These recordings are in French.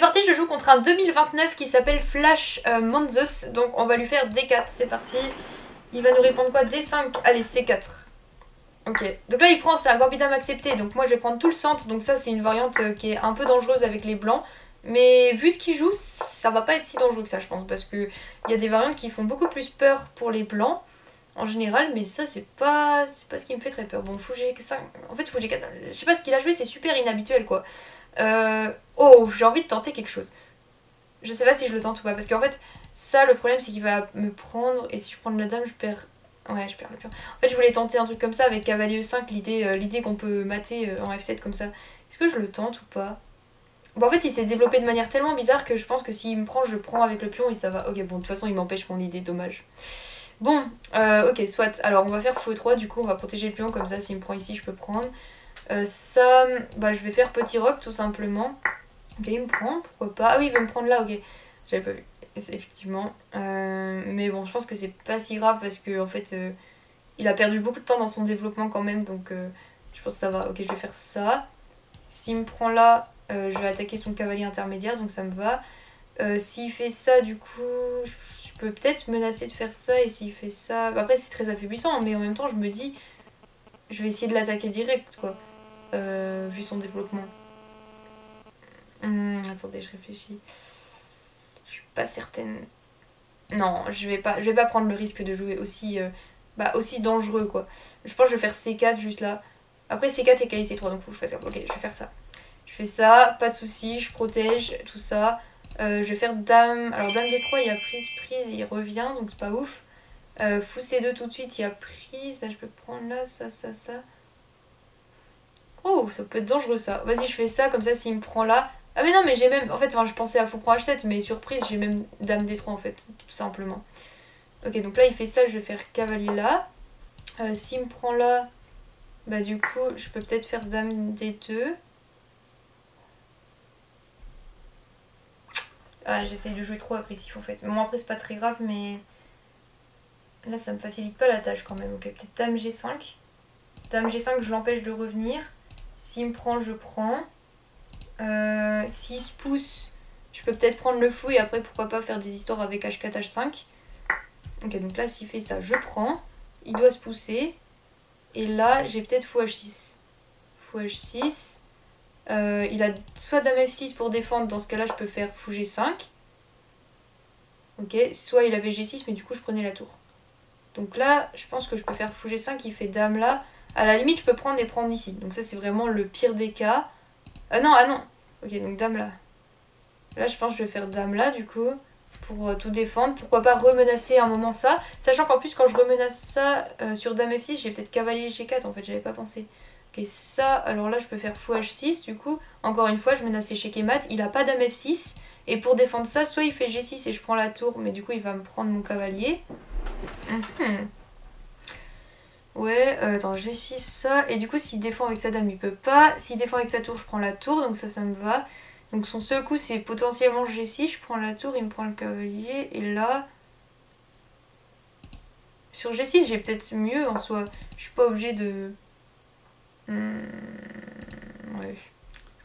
parti, je joue contre un 2029 qui s'appelle Flash Manzos. Donc on va lui faire D4, c'est parti. Il va nous répondre quoi? D5, allez C4. Ok, donc là il prend, c'est un Gorbidam accepté, donc moi je vais prendre tout le centre. Donc ça c'est une variante qui est un peu dangereuse avec les blancs. Mais vu ce qu'il joue, ça va pas être si dangereux que ça je pense. Parce qu'il y a des variantes qui font beaucoup plus peur pour les blancs en général, mais ça c'est pas ce qui me fait très peur. Bon, fou G5, en fait fou G4, je sais pas ce qu'il a joué, c'est super inhabituel quoi. Oh, j'ai envie de tenter quelque chose. Je sais pas si je le tente ou pas, parce qu'en fait ça le problème c'est qu'il va me prendre, et si je prends de la dame je perds. Ouais, je perds le pion. En fait je voulais tenter un truc comme ça avec cavalier E5, l'idée qu'on peut mater en F7 comme ça. Est-ce que je le tente ou pas? Bon en fait il s'est développé de manière tellement bizarre que je pense que s'il me prend je prends avec le pion et ça va. Ok bon de toute façon il m'empêche mon idée, dommage. Bon, ok, soit. Alors, on va faire fou 3 du coup, on va protéger le pion, comme ça, s'il me prend ici, je peux prendre. Ça, bah, je vais faire petit roc, tout simplement. Ok, il me prend, pourquoi pas. Ah oui, il veut me prendre là, ok. J'avais pas vu, effectivement. Mais bon, je pense que c'est pas si grave, parce que, en fait, il a perdu beaucoup de temps dans son développement, quand même, donc je pense que ça va. Ok, je vais faire ça. S'il me prend là, je vais attaquer son cavalier intermédiaire, donc ça me va. S'il fait ça, du coup, je peux peut-être menacer de faire ça. Et s'il fait ça... Après, c'est très affaiblissant, mais en même temps, je me dis... Je vais essayer de l'attaquer direct, quoi. Vu son développement. Attendez, je réfléchis. Je suis pas certaine. Non, je vais pas prendre le risque de jouer aussi, aussi dangereux, quoi. Je pense que je vais faire C4 juste là. Après, C4 et KI C3, donc faut que je fasse ça. Ok, je vais faire ça. Je fais ça, pas de soucis, je protège, tout ça. Je vais faire dame. Alors dame D3 il y a prise et il revient donc c'est pas ouf. Fou C2 tout de suite il y a prise. Là je peux prendre là ça. Oh ça peut être dangereux ça. Vas-y je fais ça comme ça s'il me prend là. Ah mais non mais j'ai même. En fait enfin, je pensais à fou prend H7 mais surprise j'ai même dame D3 en fait tout simplement. Ok donc là il fait ça je vais faire cavalier là. S'il me prend là bah du coup je peux peut-être faire dame D2. Ah, j'essaye de jouer trop agressif en fait. Bon, après, c'est pas très grave, mais là, ça me facilite pas la tâche quand même. Ok, peut-être dame G5. Dame G5, je l'empêche de revenir. S'il me prend, je prends. S'il se pousse, je peux peut-être prendre le fou et après, pourquoi pas faire des histoires avec H4, H5. Ok, donc là, s'il fait ça, je prends. Il doit se pousser. Et là, j'ai peut-être fou H6. Fou H6. Il a soit dame F6 pour défendre, dans ce cas là je peux faire fou G5. Ok, soit il avait G6 mais du coup je prenais la tour. Donc là je pense que je peux faire fou G5, il fait dame là. À la limite je peux prendre et prendre ici. Donc ça c'est vraiment le pire des cas. Non, ah non. Ok donc dame là. Là je pense que je vais faire dame là du coup. Pour tout défendre. Pourquoi pas remenacer un moment ça. Sachant qu'en plus quand je remenace ça sur dame F6 j'ai peut-être cavalier G4 en fait, j'avais pas pensé. Ok, ça, alors là je peux faire fou H6 du coup. Encore une fois, je menace échec et mat. Il a pas dame F6. Et pour défendre ça, soit il fait G6 et je prends la tour, mais du coup il va me prendre mon cavalier. Ouais, attends, G6 ça. Et du coup s'il défend avec sa dame, il peut pas. S'il défend avec sa tour, je prends la tour, donc ça me va. Donc son seul coup c'est potentiellement G6, je prends la tour, il me prend le cavalier. Et là... Sur G6 j'ai peut-être mieux en soi. Je suis pas obligée de... Ouais, je suis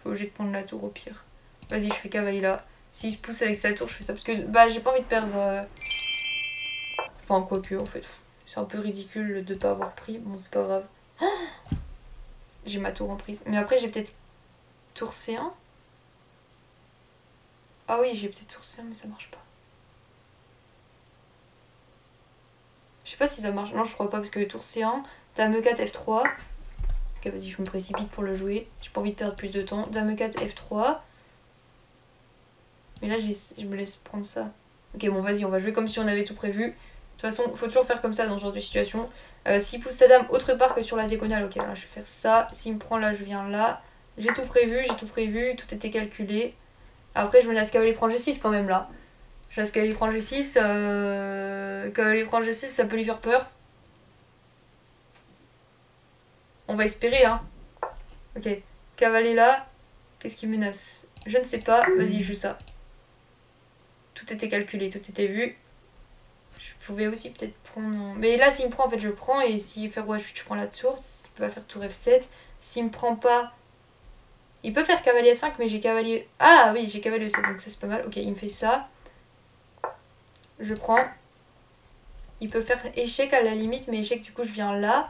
obligée de prendre la tour au pire. Vas-y, je fais cavalier là. S'il se pousse avec sa tour, je fais ça. Parce que bah j'ai pas envie de perdre... Enfin, quoique en fait. C'est un peu ridicule de pas avoir pris. Bon, c'est pas grave. Oh, j'ai ma tour en prise. Mais après, j'ai peut-être tour C1. Ah oui, j'ai peut-être tour C1, mais ça marche pas. Je sais pas si ça marche. Non, je crois pas parce que tour C1, dame E4, F3. Ok, vas-y, je me précipite pour le jouer. J'ai pas envie de perdre plus de temps. Dame E4, F3. Mais là, je me laisse prendre ça. Ok, bon, vas-y, on va jouer comme si on avait tout prévu. De toute façon, faut toujours faire comme ça dans ce genre de situation. S'il pousse sa dame autre part que sur la diagonale, ok, là, je vais faire ça. S'il me prend là, je viens là. J'ai tout prévu, tout était calculé. Après, je me laisse cavalier prendre G6 quand même, là. Je laisse cavalier prendre G6. Cavalier prendre G6, ça peut lui faire peur. On va espérer, hein. Ok, cavalier là. Qu'est-ce qui menace? Je ne sais pas. Vas-y, je joue ça. Tout était calculé, tout était vu. Je pouvais aussi peut-être prendre... Mais là, s'il me prend, en fait, je prends. Et s'il fait roi H8, je prends la tour. S'il va faire tour F7. S'il me prend pas, Il peut faire cavalier F5, mais j'ai cavalier... Ah oui, j'ai cavalier E7, donc ça c'est pas mal. Ok, il me fait ça. Je prends. Il peut faire échec à la limite, mais échec du coup je viens là.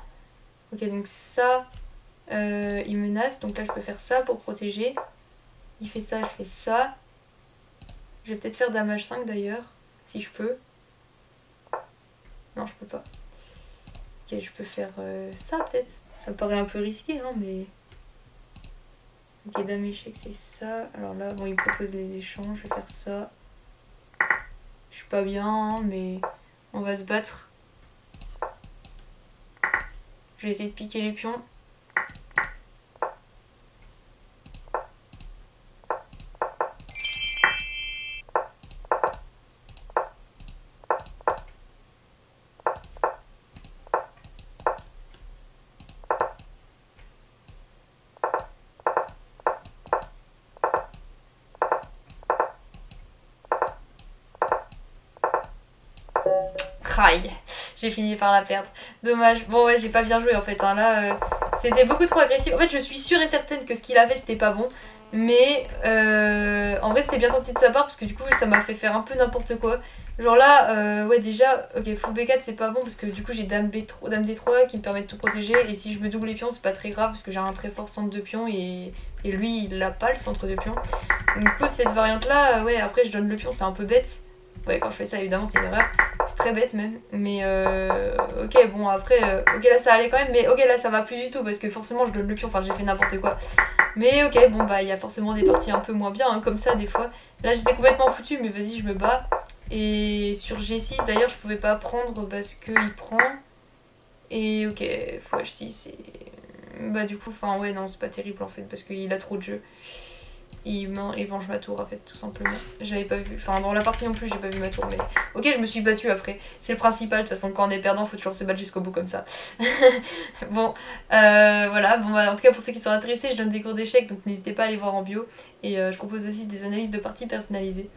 Ok, donc ça, il menace. Donc là je peux faire ça pour protéger. Il fait ça, je fais ça. Je vais peut-être faire dame H5 d'ailleurs, si je peux. Non, je peux pas. Ok, je peux faire ça peut-être. Ça me paraît un peu risqué, hein, mais... Ok, dame échec, c'est ça. Alors là, bon, il me propose les échanges. Je vais faire ça. Je suis pas bien, hein, mais on va se battre. Je vais essayer de piquer les pions. Aïe, j'ai fini par la perdre. Dommage. Bon ouais, j'ai pas bien joué en fait. Hein. Là, c'était beaucoup trop agressif. En fait, je suis sûre et certaine que ce qu'il a fait, c'était pas bon. Mais en vrai, c'était bien tenté de sa part parce que du coup, ça m'a fait faire un peu n'importe quoi. Genre là, ouais déjà, ok, full B4 c'est pas bon parce que du coup j'ai dame D3 qui me permet de tout protéger. Et si je me double les pions, c'est pas très grave parce que j'ai un très fort centre de pions et lui, il a pas le centre de pions. Donc, du coup, cette variante là, ouais, après je donne le pion, c'est un peu bête. Ouais, quand je fais ça, évidemment, c'est une erreur. C'est très bête même. Mais ok, bon, après, ok, là ça allait quand même. Mais ok, là ça va plus du tout parce que forcément je donne le pion. Enfin, j'ai fait n'importe quoi. Mais ok, bon, bah, il y a forcément des parties un peu moins bien, hein, comme ça, des fois. Là, j'étais complètement foutue, mais vas-y, je me bats. Et sur G6, d'ailleurs, je pouvais pas prendre parce qu'il prend. Et ok, fou H6. Et... Bah, du coup, enfin, ouais, non, c'est pas terrible en fait parce qu'il a trop de jeu. Il venge ma tour en fait, tout simplement. J'avais pas vu, enfin dans la partie non plus j'ai pas vu ma tour, mais ok, je me suis battue après. C'est le principal, de toute façon quand on est perdant faut toujours se battre jusqu'au bout comme ça. Bon, voilà, bon bah, en tout cas pour ceux qui sont intéressés, je donne des cours d'échecs, donc n'hésitez pas à aller voir en bio. Et je propose aussi des analyses de parties personnalisées.